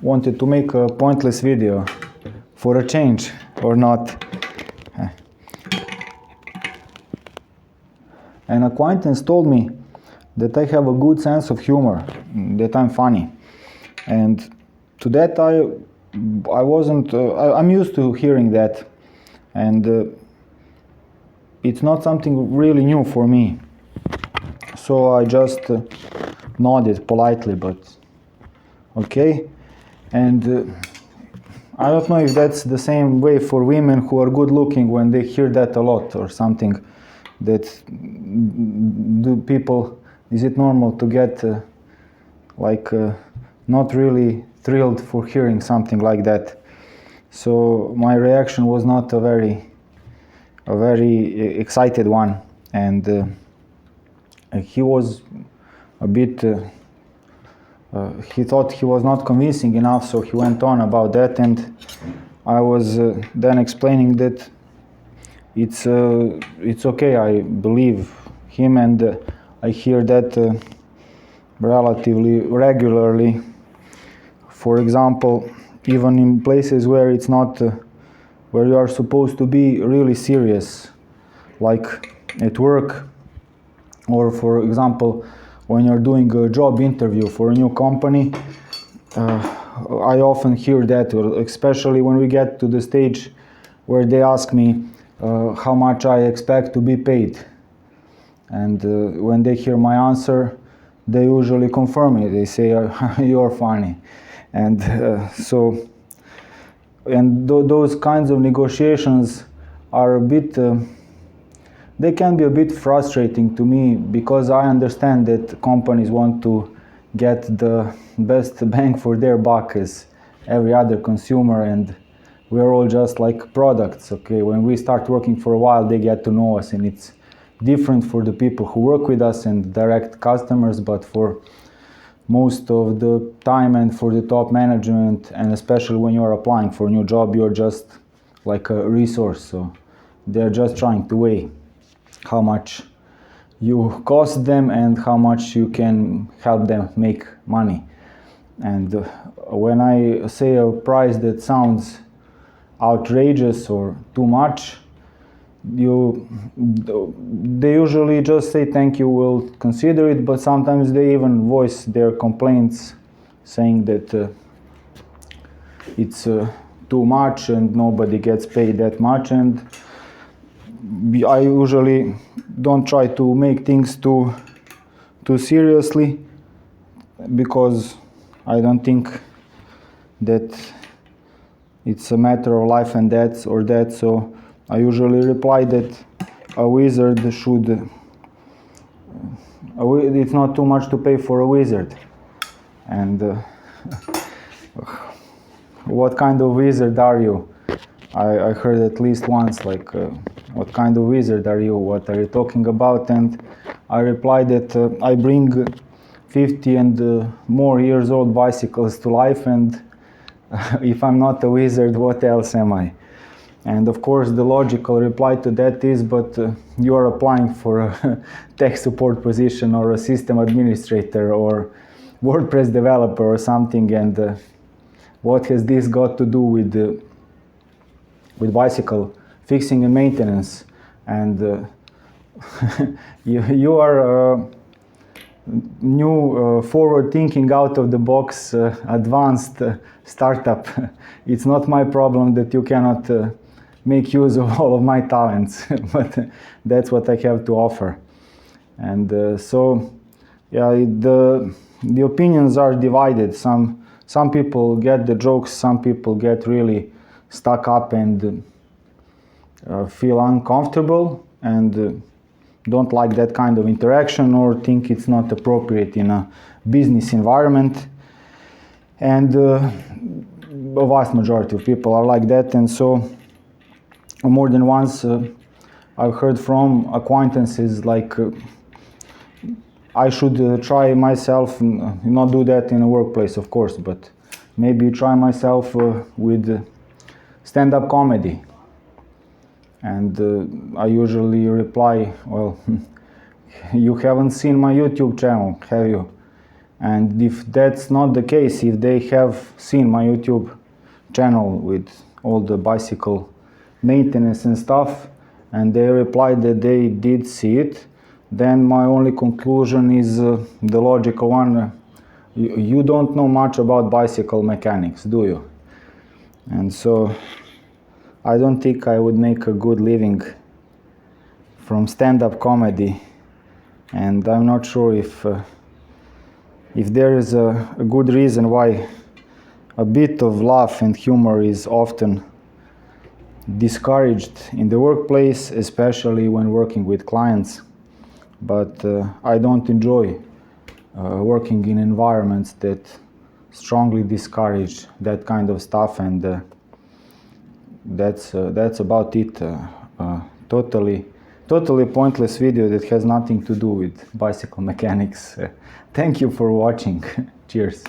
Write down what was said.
wanted to make a pointless video for a change, or not. An acquaintance told me that I have a good sense of humor, that I'm funny, and to that I'm used to hearing that, and it's not something really new for me. So I just nodded politely, but okay. And I don't know if that's the same way for women who are good looking when they hear that a lot or something. That do people, is it normal to get not really thrilled for hearing something like that? So my reaction was not a very excited one, and he was a bit he thought he was not convincing enough, so he went on about that, and I was then explaining that it's okay, I believe him, and I hear that relatively regularly. For example, even in places where it's not where you are supposed to be really serious, like at work, or for example when you're doing a job interview for a new company. I often hear that, especially when we get to the stage where they ask me how much I expect to be paid, and when they hear my answer, they usually confirm it. They say you're funny, and those kinds of negotiations are a bit they can be a bit frustrating to me, because I understand that companies want to get the best bang for their buck as every other consumer, and we're all just like products, okay? When we start working for a while, they get to know us, and it's different for the people who work with us and direct customers, but for most of the time and for the top management, and especially when you're applying for a new job, you're just like a resource, so they're just trying to weigh how much you cost them and how much you can help them make money. And when I say a price that sounds outrageous or too much, they usually just say thank you, we'll consider it, but sometimes they even voice their complaints, saying that it's too much and nobody gets paid that much. And I usually don't try to make things too seriously, because I don't think that it's a matter of life and death or that. So I usually reply that a wizard should it's not too much to pay for a wizard. And what kind of wizard are you? I heard at least once, like, what kind of wizard are you? What are you talking about? And I replied that I bring 50 and more years old bicycles to life, and if I'm not a wizard, what else am I? And of course the logical reply to that is, but you are applying for a tech support position or a system administrator or WordPress developer or something, and what has this got to do with bicycle fixing and maintenance? And you are new, forward-thinking, out-of-the-box, advanced startup. It's not my problem that you cannot make use of all of my talents, but that's what I have to offer. And so, yeah, the opinions are divided. Some people get the jokes, some people get really stuck up and feel uncomfortable and don't like that kind of interaction, or think it's not appropriate in a business environment. And a vast majority of people are like that. And so more than once I've heard from acquaintances like I should try myself, not do that in a workplace of course, but maybe try myself with stand-up comedy. And I usually reply, well, you haven't seen my YouTube channel, have you? And if that's not the case, if they have seen my YouTube channel with all the bicycle maintenance and stuff, and they replied that they did see it, then my only conclusion is the logical one. You don't know much about bicycle mechanics, do you? And so I don't think I would make a good living from stand-up comedy, and I'm not sure if there is a good reason why a bit of laugh and humor is often discouraged in the workplace, especially when working with clients. But I don't enjoy working in environments that strongly discourage that kind of stuff, and that's about it. Totally pointless video that has nothing to do with bicycle mechanics. Thank you for watching. Cheers.